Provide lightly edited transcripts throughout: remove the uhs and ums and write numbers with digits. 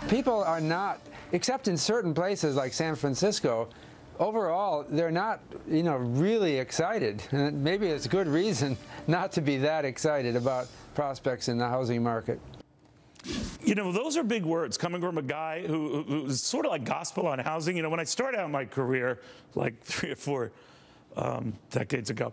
people are not, except in certain places like San Francisco, overall, they're not, really excited. And maybe it's good reason not to be that excited about prospects in the housing market. Those are big words coming from a guy who's sort of like gospel on housing. When I started out my career, like 3 or 4 decades ago,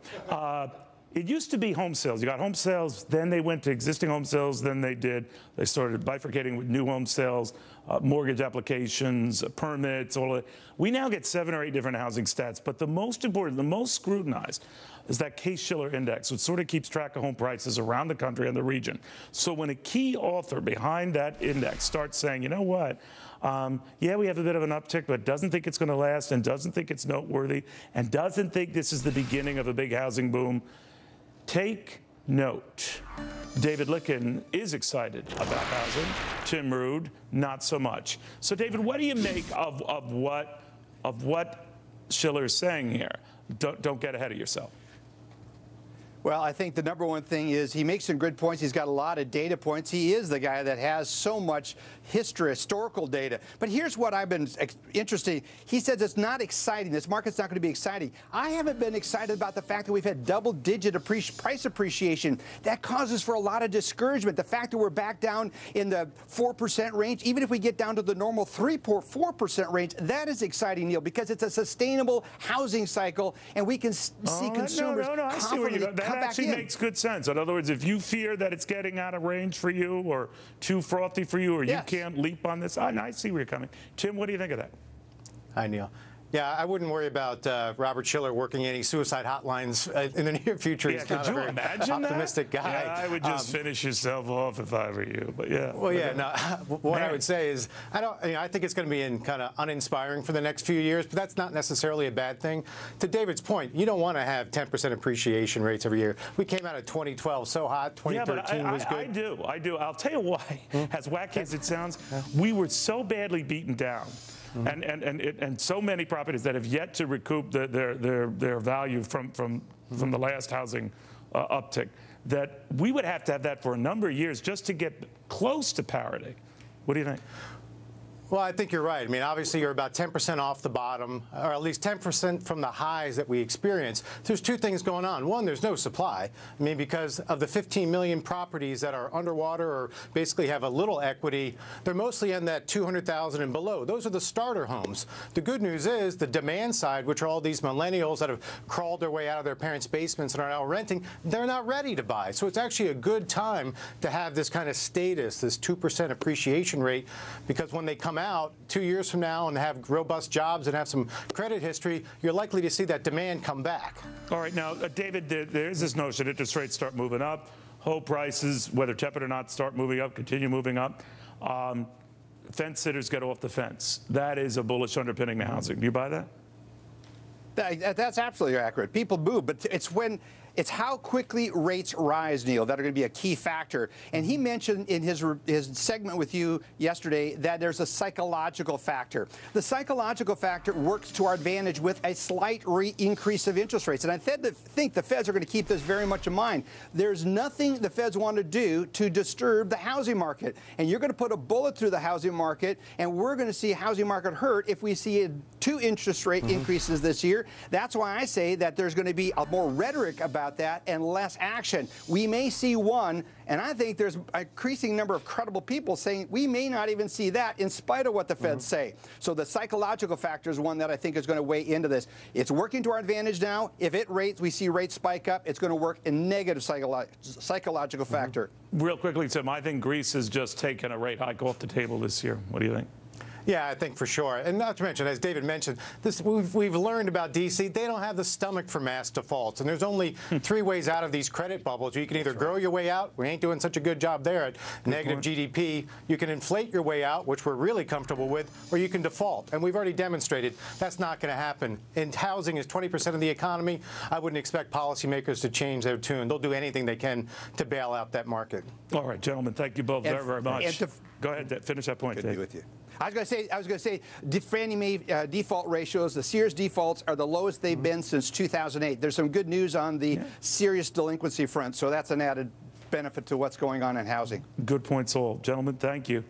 it used to be home sales. You got home sales, then they went to existing home sales, then they started bifurcating with new home sales, mortgage applications, permits, all of it. We now get 7 or 8 different housing stats, but the most important, the most scrutinized is that Case-Shiller index, which sort of keeps track of home prices around the country and the region. So when a key author behind that index starts saying, you know what, yeah, we have a bit of an uptick, but doesn't think it's going to last and doesn't think it's noteworthy and doesn't think this is the beginning of a big housing boom, take note. David Licken is excited about housing. Tim Rood, not so much. So, David, what do you make of what Shiller is saying here? Don't get ahead of yourself. Well, I think the number one thing is he makes some good points. He's got a lot of data points. He is the guy that has so much historical data. But here's what I've been interested. He says it's not exciting. This market's not going to be exciting. I haven't been excited about the fact that we've had double-digit price appreciation. That causes for a lot of discouragement. The fact that we're back down in the 4% range, even if we get down to the normal 4% range, that is exciting, Neil, because it's a sustainable housing cycle, and we can see consumers confidently. That actually makes good sense. In other words, if you fear that it's getting out of range for you or too frothy for you or you can't leap on this, I see where you're coming. Tim, what do you think of that? Hi, Neil. Yeah, I wouldn't worry about Robert Shiller working any suicide hotlines in the near future. Yeah, He's not a very optimistic guy. Yeah, I would just finish yourself off if I were you. But yeah. Well, yeah. No, what I would say is I think it's going to be kind of uninspiring for the next few years, but that's not necessarily a bad thing. To David's point, you don't want to have 10% appreciation rates every year. We came out of 2012 so hot. 2013 was good. I do. I'll tell you why. As wacky as it sounds, we were so badly beaten down. And so many properties that have yet to recoup their value from the last housing uptick, that we would have to have that for a number of years just to get close to parity. What do you think? Well, I think you're right. I mean, obviously, you're about 10% off the bottom, or at least 10% from the highs that we experienced. There's 2 things going on. One, there's no supply. I mean, because of the 15 million properties that are underwater or basically have a little equity, they're mostly in that 200,000 and below. Those are the starter homes. The good news is the demand side, which are all these millennials that have crawled their way out of their parents' basements and are now renting, they're not ready to buy. So it's actually a good time to have this kind of status, this 2% appreciation rate, because when they come out 2 years from now and have robust jobs and have some credit history, you're likely to see that demand come back. All right. Now, David, there is this notion interest rates start moving up, home prices, whether tepid or not, start moving up, continue moving up. Fence sitters get off the fence. That is a bullish underpinning to housing. Do you buy that? That's absolutely accurate. People move, but it's how quickly rates rise, Neil, that are going to be a key factor. And he mentioned in his segment with you yesterday that there's a psychological factor. The psychological factor works to our advantage with a slight increase of interest rates. And I think the Feds are going to keep this very much in mind. There's nothing the Feds want to do to disturb the housing market. And you're going to put a bullet through the housing market, and we're going to see housing market hurt if we see 2 interest rate increases this year. That's why I say that there's going to be more rhetoric about that and less action. We may see one, and I think there's an increasing number of credible people saying we may not even see that in spite of what the Feds say. So the psychological factor is one that I think is going to weigh into this. It's working to our advantage now. If we see rates spike up, it's going to work in negative psychological factor. Real quickly, Tim, I think Greece has just taken a rate hike off the table this year. What do you think? Yeah, I think for sure. And not to mention, as David mentioned, we've learned about D.C. They don't have the stomach for mass defaults. And there's only 3 ways out of these credit bubbles. You can either grow your way out. We ain't doing such a good job there at negative GDP. You can inflate your way out, which we're really comfortable with, or you can default. And we've already demonstrated that's not going to happen. And housing is 20% of the economy. I wouldn't expect policymakers to change their tune. They'll do anything they can to bail out that market. All right, gentlemen, thank you both very, very much. Go ahead, finish that point, Dave. Good to be with you. I was going to say, Fannie Mae default ratios, the Sears defaults are the lowest they've been since 2008. There's some good news on the serious delinquency front, so that's an added benefit to what's going on in housing. Good points all. Gentlemen, thank you.